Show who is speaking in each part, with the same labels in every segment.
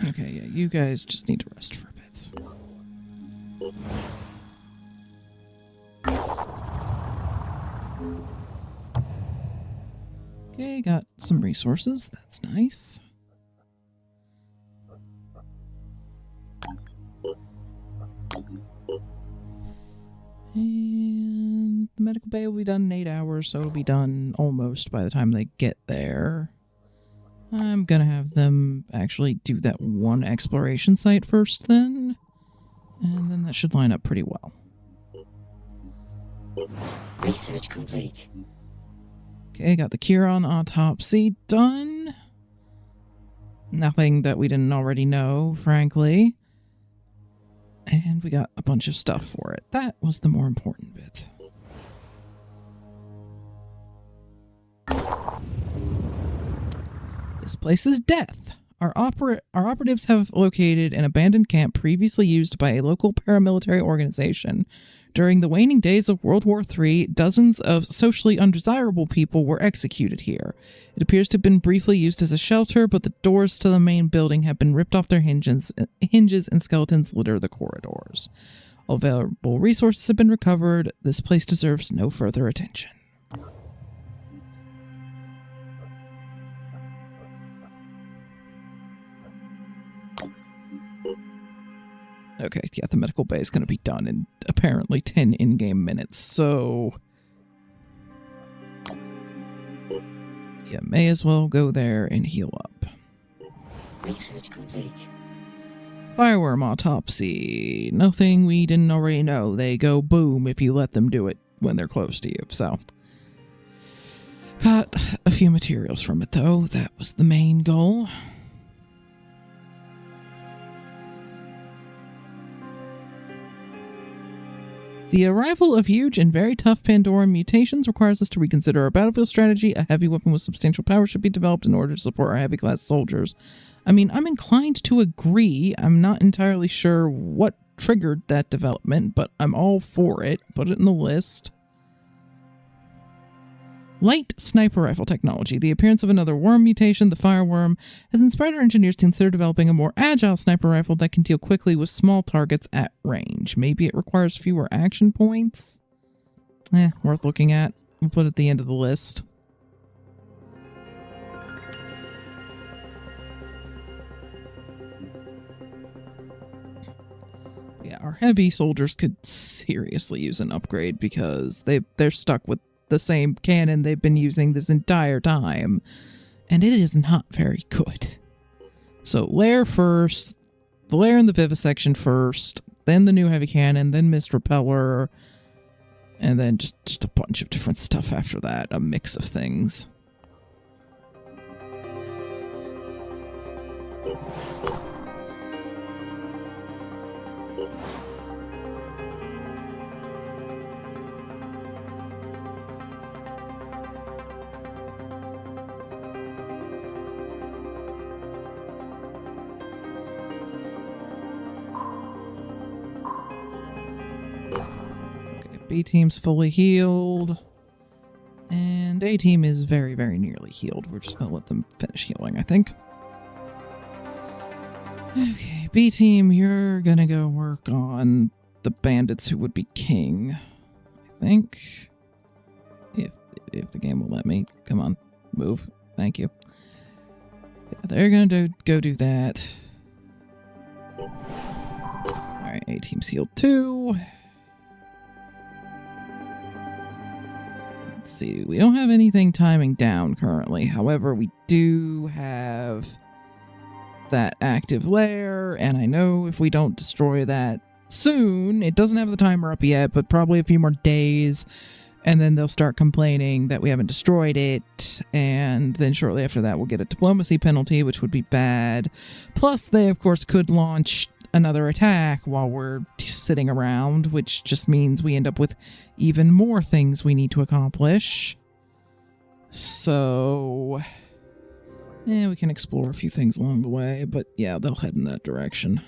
Speaker 1: Okay, yeah, you guys just need to rest for a bit. Okay, got some resources. That's nice. And the medical bay will be done in 8 hours, so it'll be done almost by the time they get there. I'm gonna have them actually do that one exploration site first then. And then that should line up pretty well.
Speaker 2: Research complete.
Speaker 1: Okay, got the Chiron autopsy done. Nothing that we didn't already know, frankly. And we got a bunch of stuff for it. That was the more important bit. This place is death. Our operatives have located an abandoned camp previously used by a local paramilitary organization. During the waning days of World War III, dozens of socially undesirable people were executed here. It appears to have been briefly used as a shelter, but the doors to the main building have been ripped off their hinges and skeletons litter the corridors. All available resources have been recovered. This place deserves no further attention. Okay, yeah, the medical bay is going to be done in apparently 10 in-game minutes, so... yeah, may as well go there and heal up.
Speaker 2: Research complete.
Speaker 1: Fireworm autopsy. Nothing we didn't already know. They go boom if you let them do it when they're close to you, so... got a few materials from it, though. That was the main goal. The arrival of huge and very tough Pandoran mutations requires us to reconsider our battlefield strategy. A heavy weapon with substantial power should be developed in order to support our heavy class soldiers. I mean, I'm inclined to agree. I'm not entirely sure what triggered that development, but I'm all for it. Put it in the list. Light sniper rifle technology. The appearance of another worm mutation, the fireworm, has inspired our engineers to consider developing a more agile sniper rifle that can deal quickly with small targets at range. Maybe it requires fewer action points? Worth looking at. We'll put it at the end of the list. Yeah, our heavy soldiers could seriously use an upgrade because they're stuck with the same cannon they've been using this entire time, and it is not very good. So lair first, the lair and the vivisection first, then the new heavy cannon, then mist repeller, and then just a bunch of different stuff after that, a mix of things. B team's fully healed, and A team is very, very nearly healed. We're just going to let them finish healing, I think. Okay, B team, you're going to go work on the bandits who would be king, I think. If the game will let me. Come on, move. Thank you. Yeah, they're going to go do that. Alright, A team's healed too. Let's see, we don't have anything timing down currently. However, we do have that active lair, and I know if we don't destroy that soon, it doesn't have the timer up yet, but probably a few more days, and then they'll start complaining that we haven't destroyed it, and then shortly after that we'll get a diplomacy penalty, which would be bad. Plus, they, of course, could launch another attack while we're sitting around, which just means we end up with even more things we need to accomplish. So, we can explore a few things along the way, but yeah, they'll head in that direction.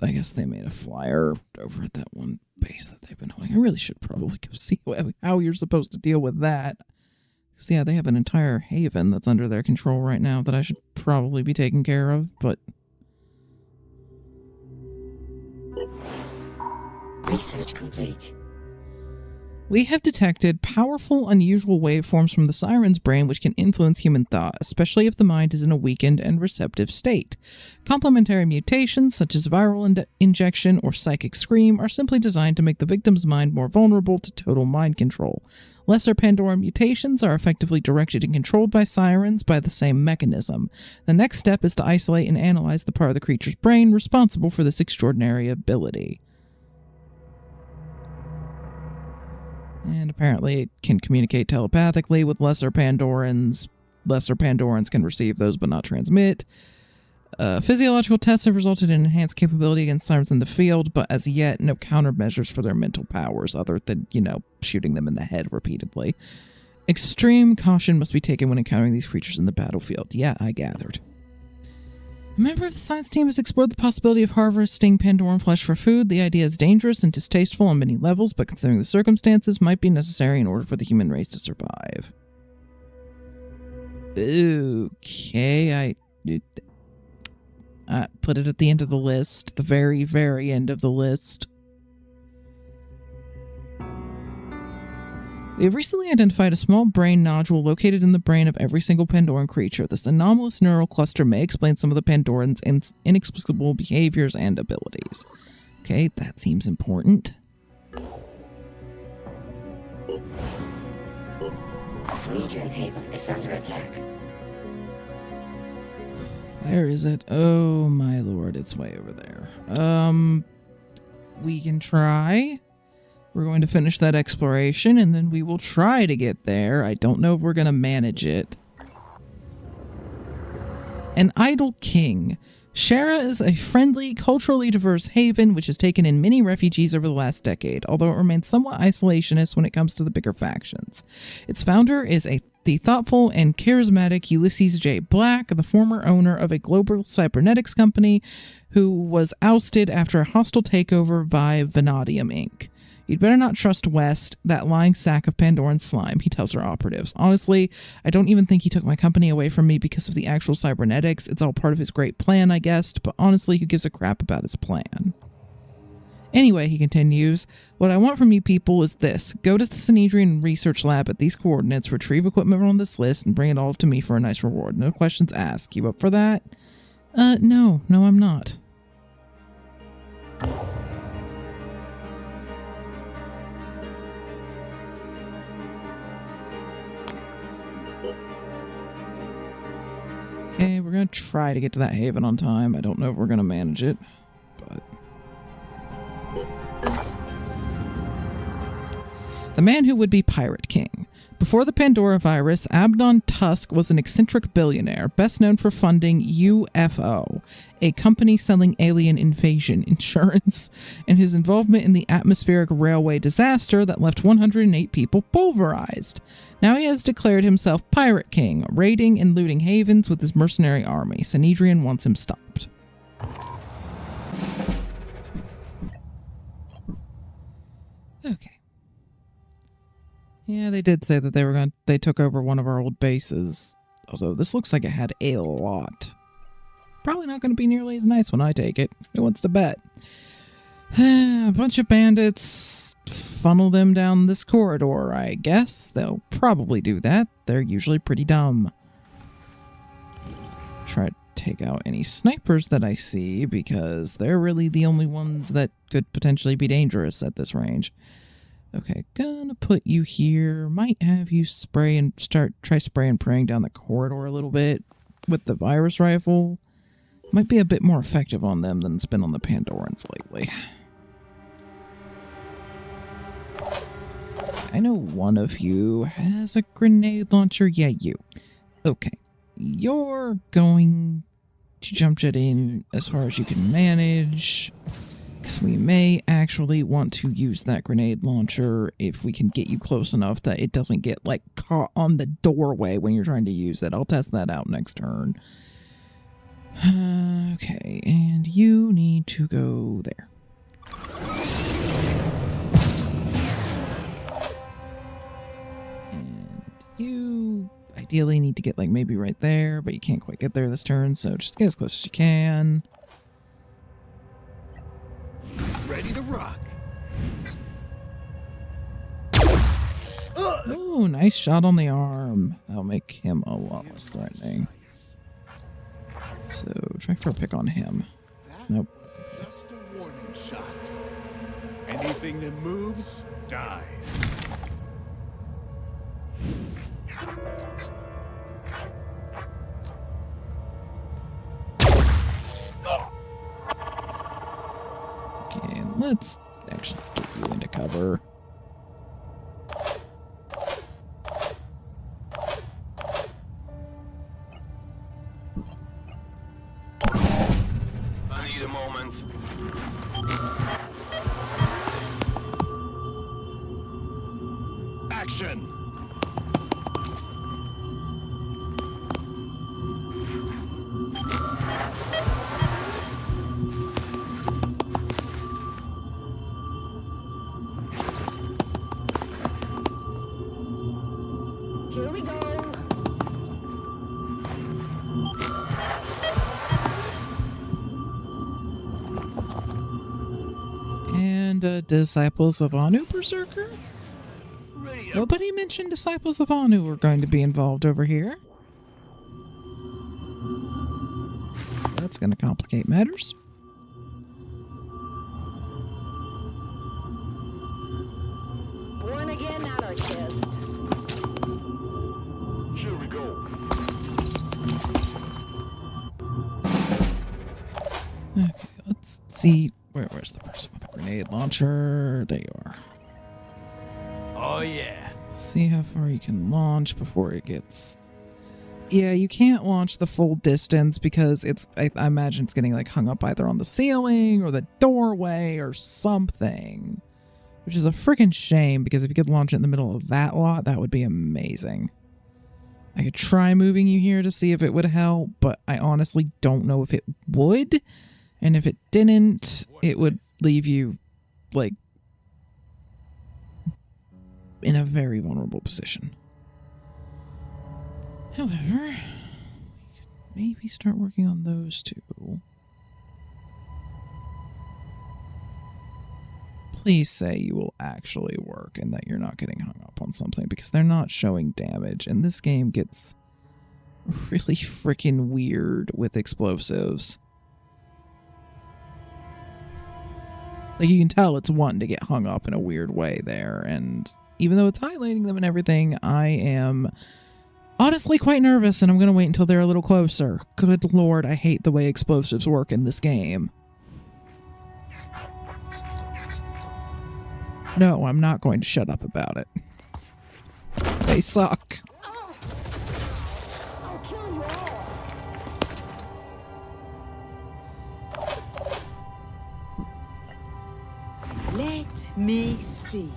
Speaker 1: I guess they made a flyer over at that one base that they've been holding. I really should probably go see how you're supposed to deal with that. So yeah, they have an entire haven that's under their control right now that I should probably be taking care of, but...
Speaker 2: Research complete.
Speaker 1: We have detected powerful, unusual waveforms from the siren's brain which can influence human thought, especially if the mind is in a weakened and receptive state. Complementary mutations, such as viral injection or psychic scream, are simply designed to make the victim's mind more vulnerable to total mind control. Lesser Pandoran mutations are effectively directed and controlled by sirens by the same mechanism. The next step is to isolate and analyze the part of the creature's brain responsible for this extraordinary ability. And apparently it can communicate telepathically with lesser Pandorans. Lesser Pandorans can receive those but not transmit. Physiological tests have resulted in enhanced capability against sirens in the field, but as yet, no countermeasures for their mental powers other than, shooting them in the head repeatedly. Extreme caution must be taken when encountering these creatures in the battlefield. Yeah, I gathered. A member of the science team has explored the possibility of harvesting Pandoran flesh for food. The idea is dangerous and distasteful on many levels, but considering the circumstances, might be necessary in order for the human race to survive. Okay, I put it at the end of the list, the very, very end of the list. We have recently identified a small brain nodule located in the brain of every single Pandoran creature. This anomalous neural cluster may explain some of the Pandorans' inexplicable behaviors and abilities. Okay, that seems important.
Speaker 2: The Sanhedrin Haven is under attack.
Speaker 1: Where is it? Oh my lord, it's way over there. We can try. We're going to finish that exploration, and then we will try to get there. I don't know if we're going to manage it. An idle king. Shara is a friendly, culturally diverse haven which has taken in many refugees over the last decade, although it remains somewhat isolationist when it comes to the bigger factions. Its founder is the thoughtful and charismatic Ulysses J. Black, the former owner of a global cybernetics company who was ousted after a hostile takeover by Vanadium Inc. You'd better not trust West, that lying sack of Pandoran slime, he tells her operatives. Honestly, I don't even think he took my company away from me because of the actual cybernetics. It's all part of his great plan, I guess, but honestly, who gives a crap about his plan? Anyway, he continues, what I want from you people is this. Go to the Sanhedrin Research Lab at these coordinates, retrieve equipment on this list, and bring it all to me for a nice reward. No questions asked. You up for that? No, I'm not. Okay, we're going to try to get to that haven on time. I don't know if we're going to manage it, but... The man who would be Pirate King. Before the Pandora virus, Abdon Tusk was an eccentric billionaire, best known for funding UFO, a company selling alien invasion insurance, and his involvement in the atmospheric railway disaster that left 108 people pulverized. Now he has declared himself Pirate King, raiding and looting havens with his mercenary army. Sanhedrin wants him stopped. Okay. Yeah, they did say that they took over one of our old bases. Although this looks like it had a lot. Probably not going to be nearly as nice when I take it. Who wants to bet? A bunch of bandits, funnel them down this corridor, I guess. They'll probably do that. They're usually pretty dumb. Try to take out any snipers that I see, because they're really the only ones that could potentially be dangerous at this range. Okay, gonna put you here. Might have you try spray and praying down the corridor a little bit with the virus rifle. Might be a bit more effective on them than it's been on the Pandorans lately. I know one of you has a grenade launcher. Yeah, you. Okay, you're going to jump jet in as far as you can manage. Because we may actually want to use that grenade launcher if we can get you close enough that it doesn't get, like, caught on the doorway when you're trying to use it. I'll test that out next turn. Okay, and you need to go there. And you ideally need to get like maybe right there, but you can't quite get there this turn, so just get as close as you can.
Speaker 3: Ready to rock.
Speaker 1: Oh, nice shot on the arm. That'll make him a lot less threatening. So try for a pick on him.
Speaker 3: That
Speaker 1: Nope.
Speaker 3: was just a warning shot. Anything that moves dies.
Speaker 1: Okay, and let's actually get you into cover.
Speaker 4: I need a moment.
Speaker 3: Action.
Speaker 5: Here we go.
Speaker 1: And Disciples of Anu Berserker? Nobody mentioned Disciples of Anu were going to be involved over here. That's going to complicate matters.
Speaker 5: Born again anarchist.
Speaker 4: Here we go.
Speaker 1: Okay, let's see. Where's the person with the grenade launcher? There you are.
Speaker 3: Oh yeah.
Speaker 1: See how far you can launch before it gets... Yeah, you can't launch the full distance because I imagine it's getting like hung up either on the ceiling or the doorway or something. Which is a freaking shame because if you could launch it in the middle of that lot, that would be amazing. I could try moving you here to see if it would help, but I honestly don't know if it would. And if it didn't, it would leave you, like, in a very vulnerable position. However, we could maybe start working on those two. Please say you will actually work and that you're not getting hung up on something, because they're not showing damage, and this game gets really freaking weird with explosives. Like, you can tell it's wanting to get hung up in a weird way there, and even though it's highlighting them and everything, I am honestly quite nervous, and I'm going to wait until they're a little closer. Good lord, I hate the way explosives work in this game. No, I'm not going to shut up about it. They suck.
Speaker 5: I'll kill you all.
Speaker 6: Let me see.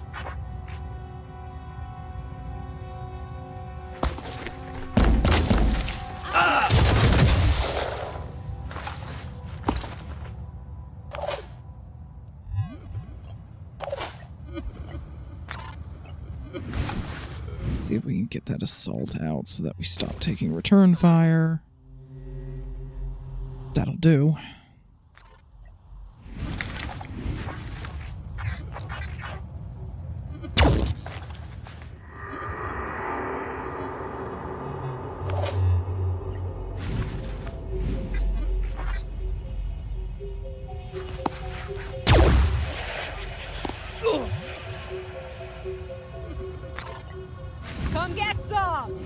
Speaker 1: See if we can get that assault out so that we stop taking return fire. That'll do.
Speaker 6: Come get some!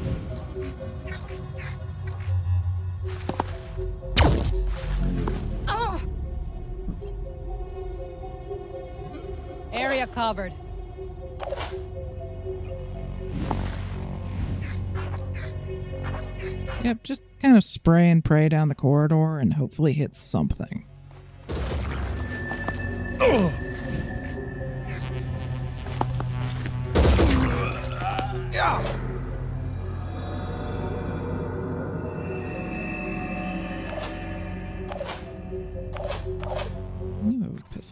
Speaker 6: Area covered.
Speaker 1: Yep, just kind of spray and pray down the corridor and hopefully hit something.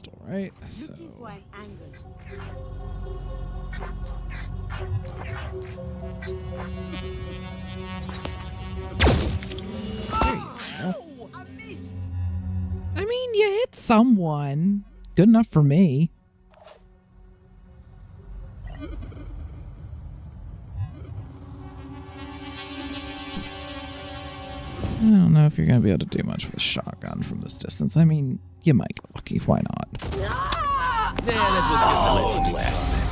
Speaker 1: pistol, right? So
Speaker 6: Looking for an angle.
Speaker 1: there you go.
Speaker 6: Oh, I missed.
Speaker 1: I mean, you hit someone. Good enough for me. I don't know if you're going to be able to do much with a shotgun from this distance. I mean, you might get lucky. Why not?
Speaker 7: There, that was your last then.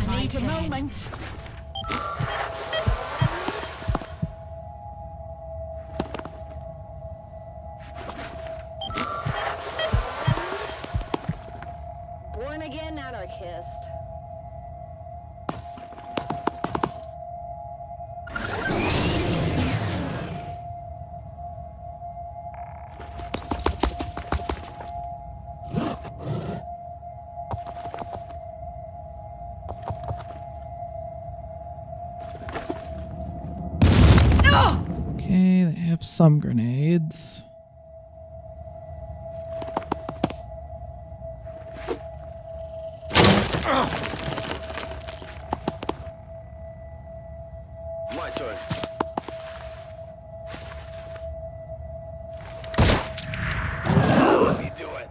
Speaker 6: I need a moment. Born again anarchist.
Speaker 1: Okay, they have some grenades.
Speaker 4: My turn. Let me do it.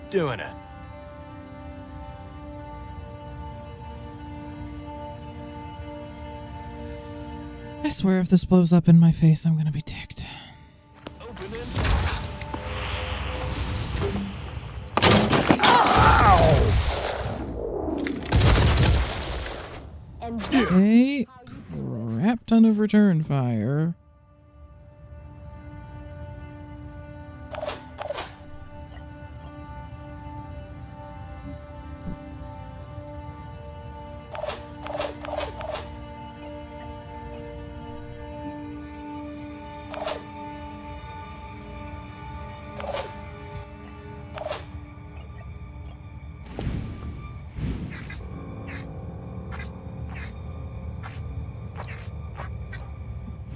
Speaker 7: Doing it.
Speaker 1: I swear if this blows up in my face, I'm gonna be ticked.
Speaker 4: Open it.
Speaker 6: And
Speaker 1: Okay, crap ton of return fire.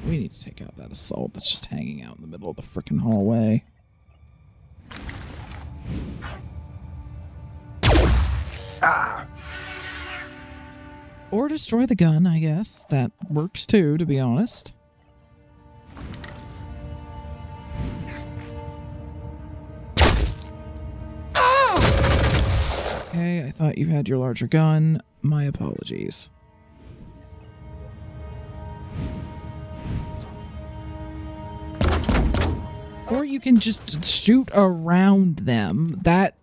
Speaker 1: We need to take out that assault that's just hanging out in the middle of the frickin' hallway. Or destroy the gun, I guess. That works too, to be honest. Okay, I thought you had your larger gun. My apologies. Or you can just shoot around them. That...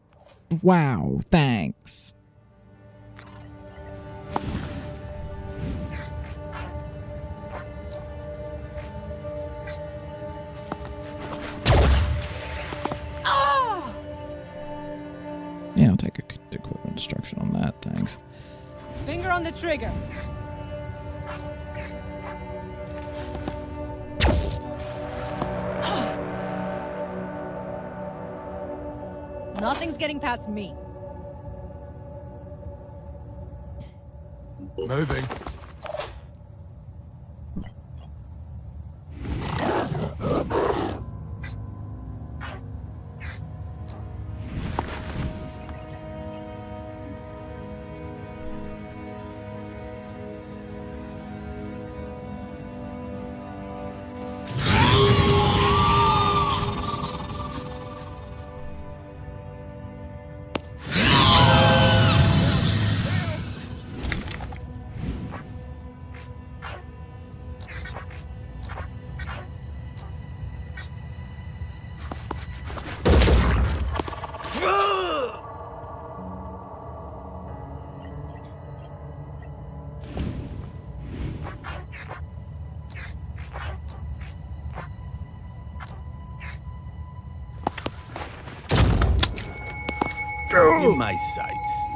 Speaker 1: Wow, thanks. Yeah, I'll take a equipment destruction on that, thanks.
Speaker 6: finger on the trigger. Nothing's getting past me.
Speaker 3: Moving.
Speaker 7: In my sights.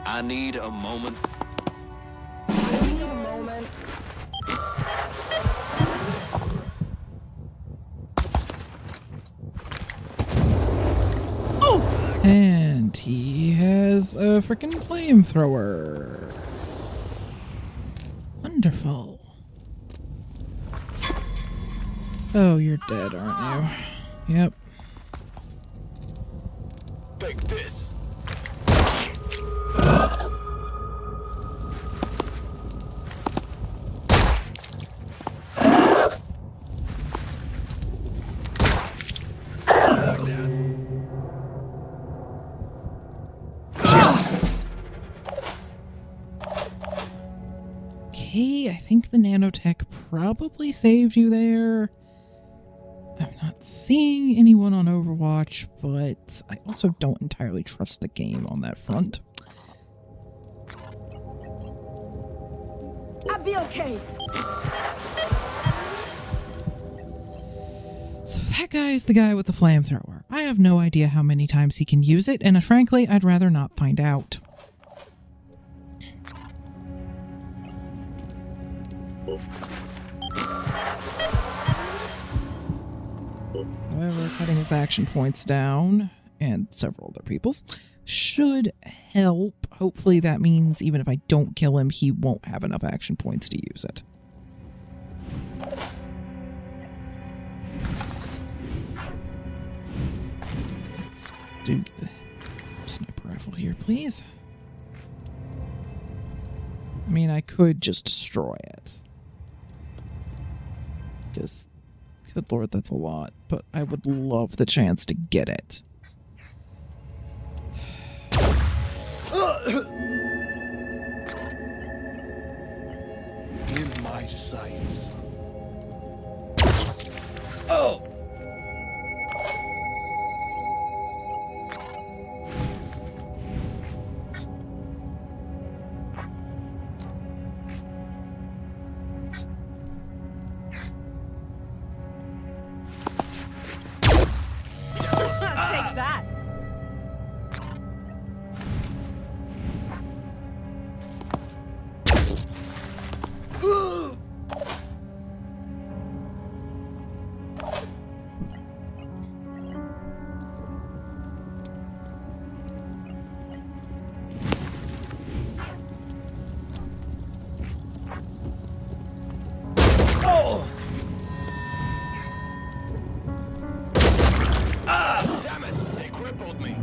Speaker 4: I need a moment.
Speaker 5: I need a moment.
Speaker 1: And he has a freaking flamethrower. Wonderful. Oh, you're dead, aren't you? Yep.
Speaker 4: Take this.
Speaker 1: Okay, I think the nanotech probably saved you there. I'm not seeing anyone on Overwatch, but I also don't entirely trust the game on that front.
Speaker 6: I'll be okay.
Speaker 1: So that guy's the guy with the flamethrower. I have no idea how many times he can use it, and frankly, I'd rather not find out. However, cutting his action points down, and several other people's, should help. Hopefully that means even if I don't kill him, he won't have enough action points to use it. Let's do the sniper rifle here, please. I mean, I could just destroy it. Because, good lord, that's a lot. But I would love the chance to get it.
Speaker 3: In my sights.
Speaker 4: Oh!
Speaker 6: Take that.
Speaker 4: Damn it! They crippled me.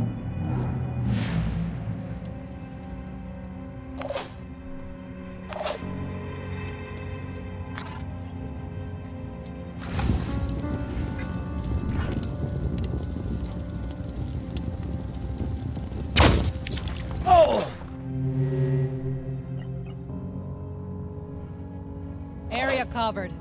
Speaker 4: Oh!
Speaker 6: Area covered.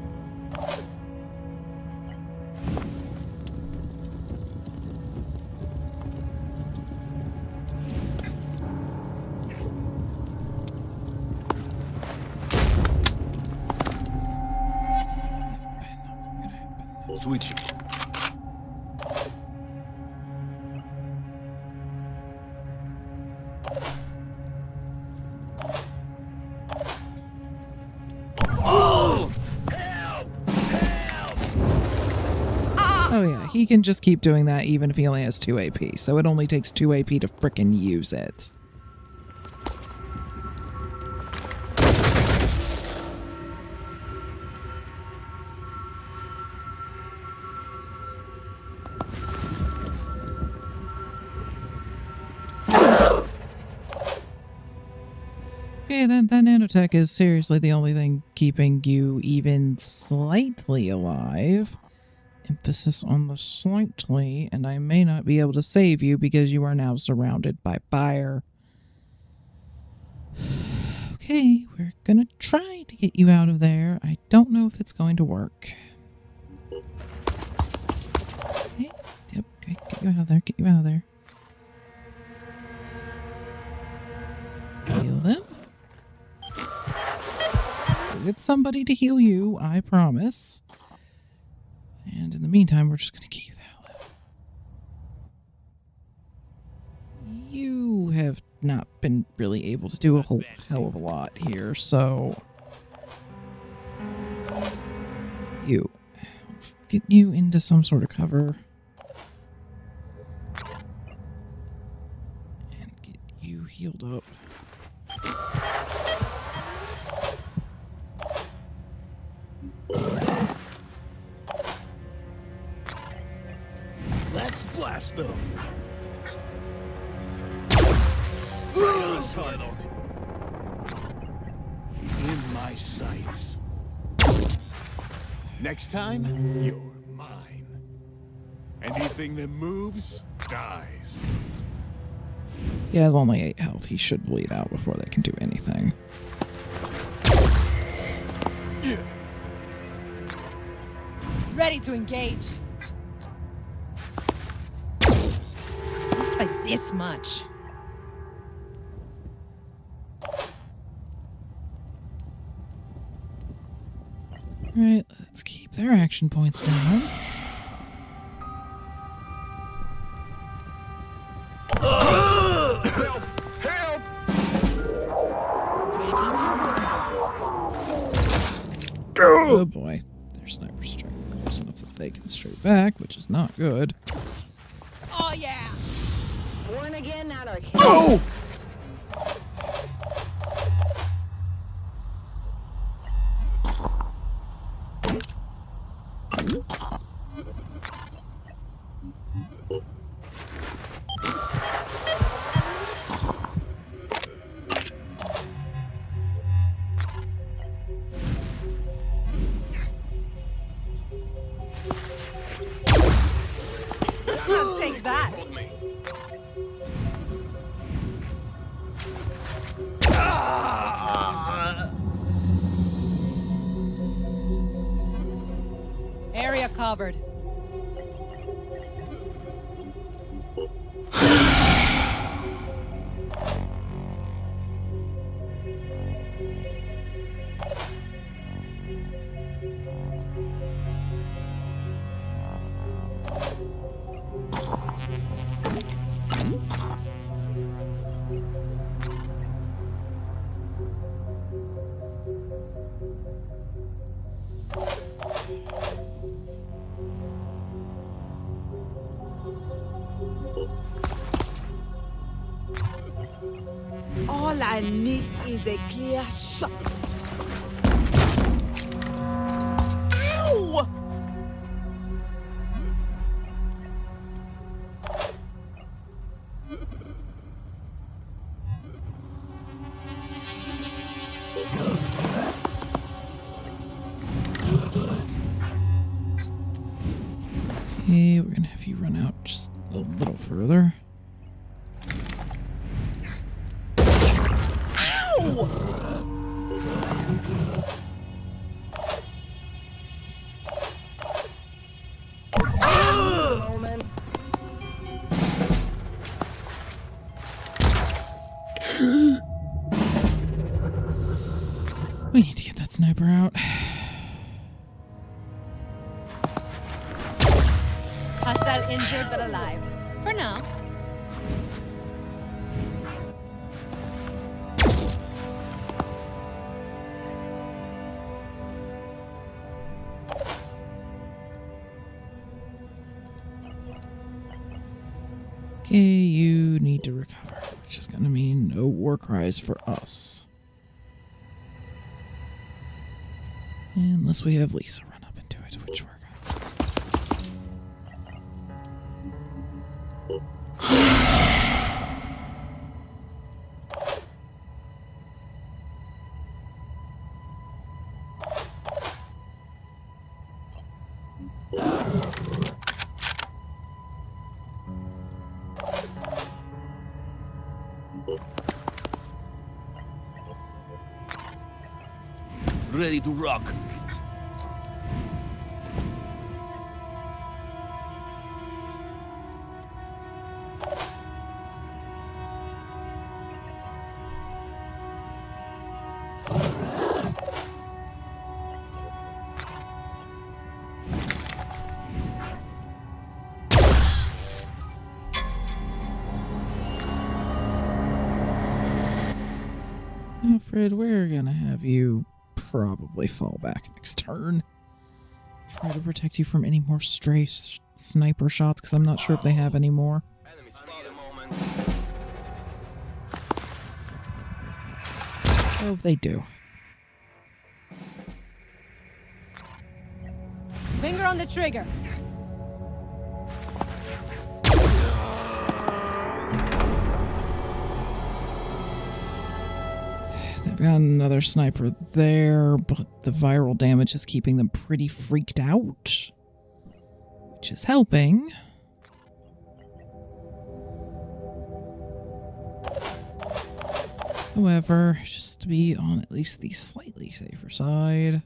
Speaker 4: Switching.
Speaker 1: Oh yeah, he can just keep doing that even if he only has 2 AP, so it only takes 2 AP to frickin' use it. Okay, that nanotech is seriously the only thing keeping you even slightly alive. Emphasis on the slightly, and I may not be able to save you because you are now surrounded by fire. Okay, we're gonna try to get you out of there. I don't know if it's going to work. Okay, yep, okay, get you out of there, get you out of there. Heal them. get somebody to heal you, I promise. And in the meantime, we're just going to get you the hell out. You have not been really able to do a whole hell of a lot here, so... Let's get you into some sort of cover. And get you healed up.
Speaker 3: Let's blast them. Target. In my sights. Next time, you're mine. Anything that moves, dies.
Speaker 1: He has only 8 health. He should bleed out before they can do anything.
Speaker 6: Ready to engage. Just by this much.
Speaker 1: Alright, let's keep their action points down. Oh boy, their sniper's straight close enough that they can straight back, which is not good.
Speaker 6: Oh yeah!
Speaker 5: Born again, not our kid.
Speaker 3: Oh!
Speaker 6: Take that! Area covered.
Speaker 8: All I need is a clear shot. Ow!
Speaker 1: Okay, we're gonna have you run out just a little further.
Speaker 5: Moment.
Speaker 1: We need to get that sniper out.
Speaker 6: Hostile injured but alive. For now.
Speaker 1: Okay, you need to recover, which is gonna mean no war cries for us. Unless we have Lisa run up into it, which we're gonna.
Speaker 7: Ready to rock.
Speaker 1: Alfred, we're gonna have you probably fall back next turn. Try to protect you from any more stray sniper shots, because I'm not sure if they have any more.
Speaker 4: Enemy spotted. A moment.
Speaker 1: Oh, they do.
Speaker 6: Finger on the trigger.
Speaker 1: They've got another sniper there, but the viral damage is keeping them pretty freaked out, which is helping. However, just to be on at least the slightly safer side.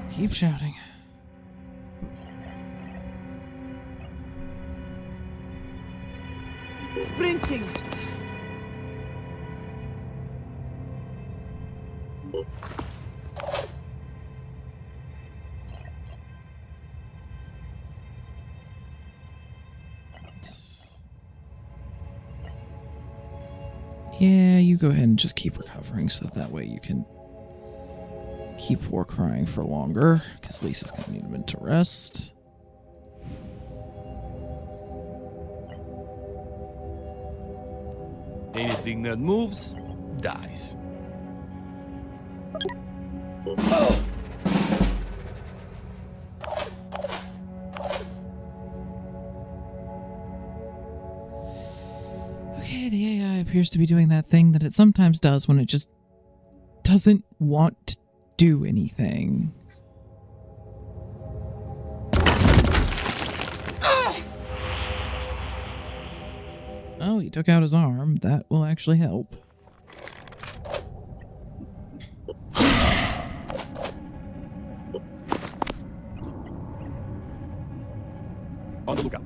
Speaker 1: Keep shouting.
Speaker 8: Sprinting.
Speaker 1: Yeah, you go ahead and just keep recovering so that way you can keep war crying for longer, because Lisa's going to need a minute to rest.
Speaker 7: Anything that moves, dies.
Speaker 1: Okay, the AI appears to be doing that thing that it sometimes does when it just doesn't want to do anything. Oh, he took out his arm. That will actually help.
Speaker 7: On the lookout.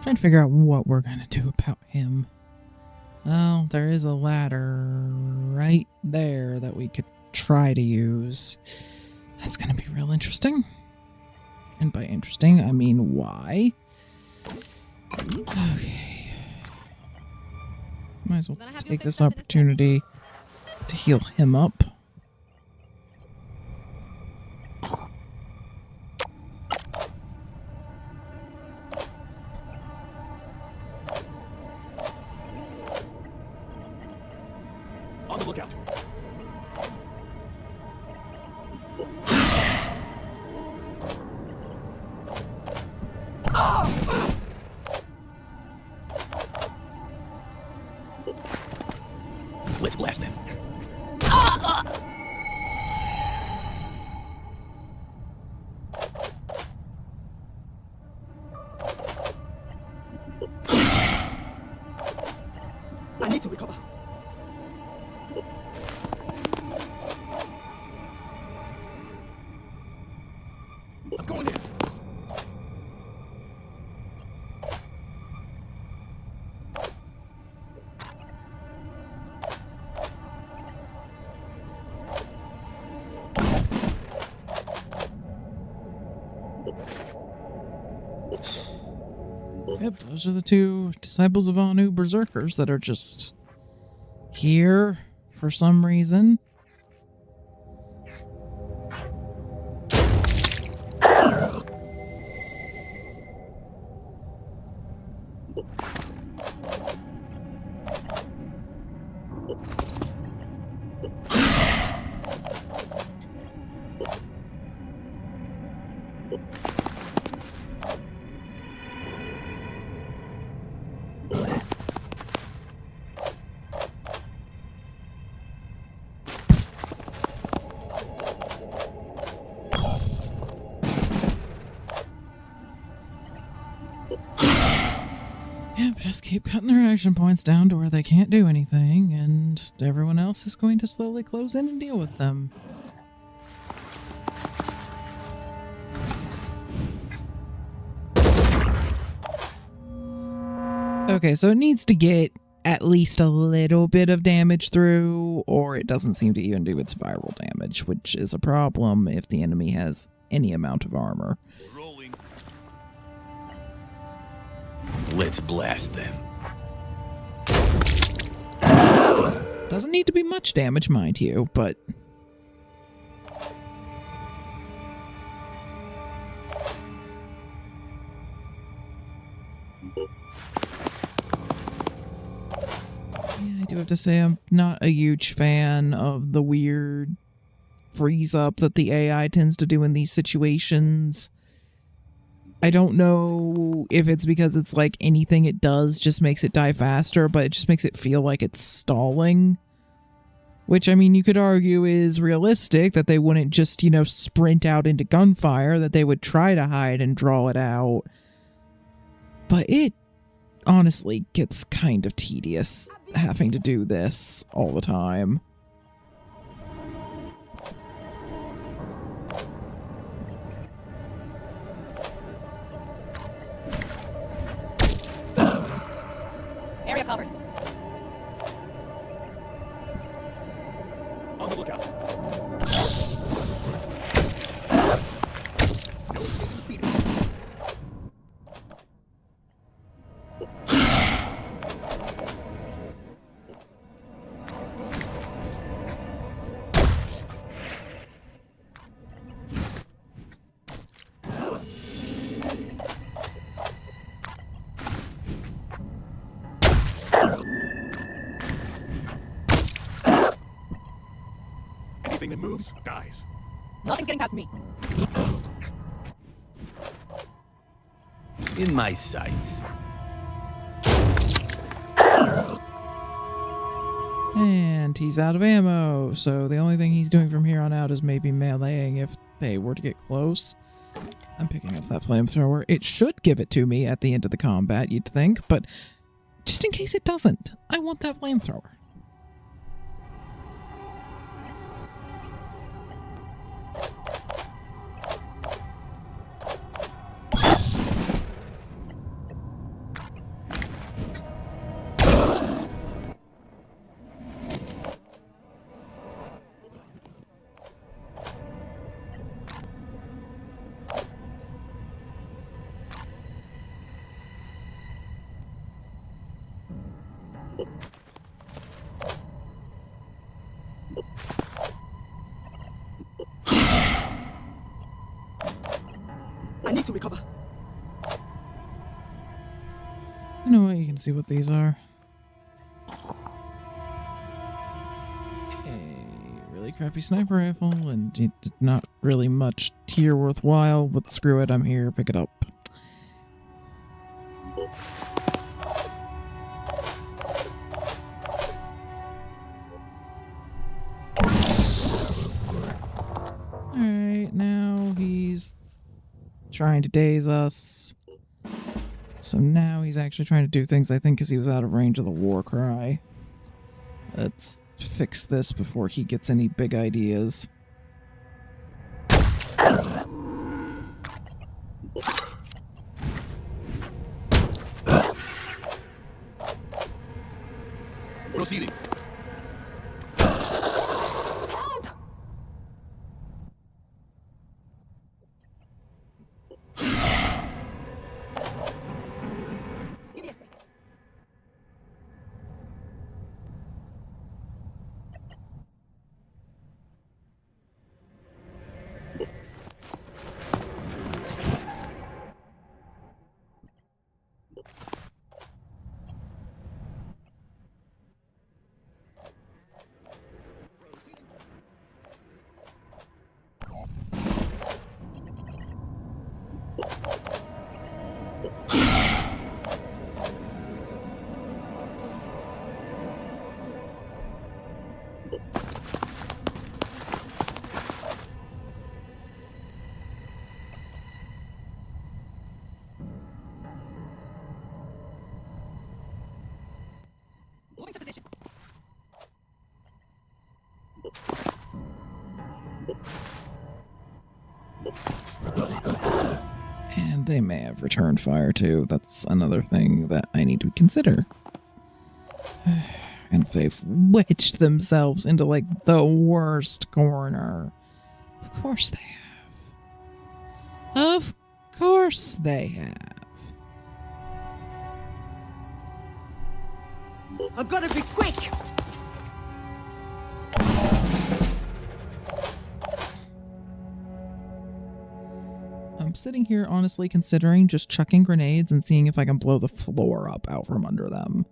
Speaker 1: Trying to figure out what we're going to do about him. Well, there is a ladder right there that we could try to use. That's going to be real interesting. And by interesting, I mean why. Okay. Might as well take this opportunity to heal him up.
Speaker 7: On the lookout. Let's blast them.
Speaker 8: I need to recover.
Speaker 7: I'm going in.
Speaker 1: Yep, those are the two disciples of Anu berserkers that are just here for some reason. Yep, just keep cutting their action points down to where they can't do anything, and everyone else is going to slowly close in and deal with them. Okay, so it needs to get at least a little bit of damage through, or it doesn't seem to even do its viral damage, which is a problem if the enemy has any amount of armor.
Speaker 3: Rolling.
Speaker 7: Let's blast them.
Speaker 1: Doesn't need to be much damage, mind you, but... yeah, I do have to say I'm not a huge fan of the weird freeze up that the AI tends to do in these situations. I don't know if it's because it's like anything it does just makes it die faster, but it just makes it feel like it's stalling. Which, I mean, you could argue is realistic, that they wouldn't just, you know, sprint out into gunfire, that they would try to hide and draw it out. But it honestly gets kind of tedious having to do this all the time.
Speaker 6: Area covered.
Speaker 3: On the lookout. No escape completed. Anything that moves dies.
Speaker 6: Nothing's getting past me.
Speaker 7: In my sights.
Speaker 1: And he's out of ammo, so the only thing he's doing from here on out is maybe meleeing if they were to get close. I'm picking up that flamethrower. It should give it to me at the end of the combat, you'd think, but just in case it doesn't, I want that flamethrower.
Speaker 8: I need to recover.
Speaker 1: You know what? You can see what these are. A really crappy sniper rifle, and not really much tier worthwhile, but screw it, I'm here, pick it up. Alright, now he's trying to daze us. So now he's actually trying to do things, I think, because he was out of range of the war cry. Let's fix this before he gets any big ideas.
Speaker 3: Proceeding.
Speaker 8: Give me a sec.
Speaker 1: And they may have returned fire too. That's another thing that I need to consider. And if they've wedged themselves into like the worst corner. Of course they have. Of course they have.
Speaker 8: I've got to be quick.
Speaker 1: I'm sitting here honestly considering just chucking grenades and seeing if I can blow the floor up out from under them.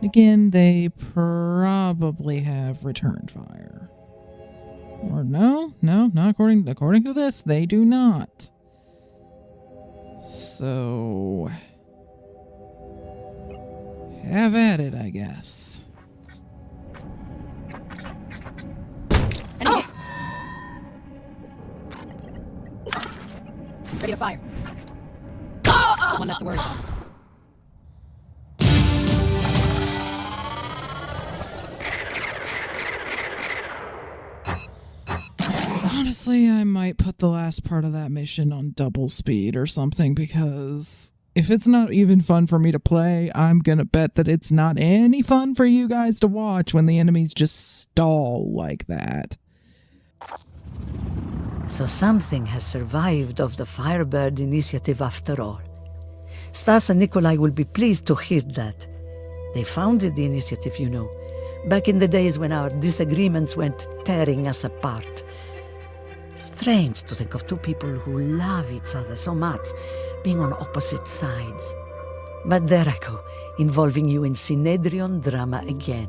Speaker 1: Again, they probably have returned fire. Or no, not according to this, they do not. So have at it, I guess.
Speaker 6: Enemies. Ready to fire. One less to worry about.
Speaker 1: Honestly, I might put the last part of that mission on double speed or something, because if it's not even fun for me to play, I'm gonna bet that it's not any fun for you guys to watch when the enemies just stall like that.
Speaker 9: So something has survived of the Firebird initiative after all. Stas and Nikolai will be pleased to hear that. They founded the initiative, you know, back in the days when our disagreements went tearing us apart. Strange to think of two people who love each other so much being on opposite sides. But there I go, involving you in Synedrion drama again.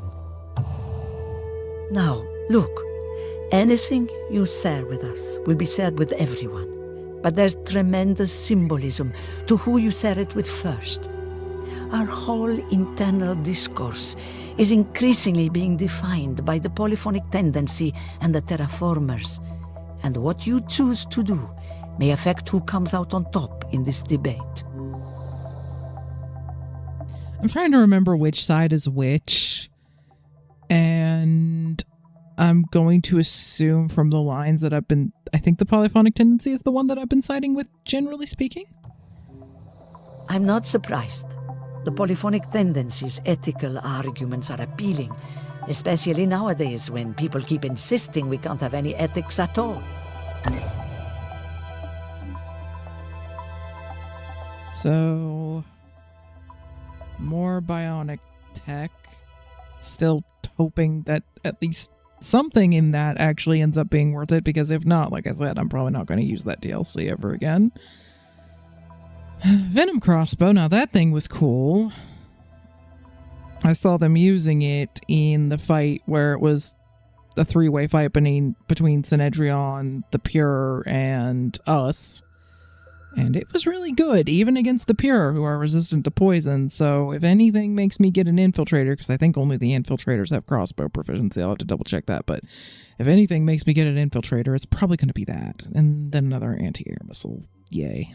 Speaker 9: Now, look, anything you share with us will be shared with everyone. But there's tremendous symbolism to who you share it with first. Our whole internal discourse is increasingly being defined by the polyphonic tendency and the terraformers. And what you choose to do may affect who comes out on top in this debate.
Speaker 1: I'm trying to remember which side is which, and I'm going to assume from the lines that I think the polyphonic tendency is the one that I've been siding with, generally speaking.
Speaker 9: I'm not surprised. The polyphonic tendency's ethical arguments are appealing, especially nowadays when people keep insisting we can't have any ethics at all.
Speaker 1: So, more bionic tech. Still hoping that at least something in that actually ends up being worth it, because if not, like I said, I'm probably not going to use that DLC ever again. Venom crossbow, now that thing was cool. I saw them using it in the fight where it was a three-way fight between Synedrion, the Pure, and us. And it was really good, even against the Pure, who are resistant to poison. So if anything makes me get an Infiltrator, because I think only the Infiltrators have crossbow proficiency, I'll have to double check that, but if anything makes me get an Infiltrator, it's probably going to be that. And then another anti-air missile. Yay.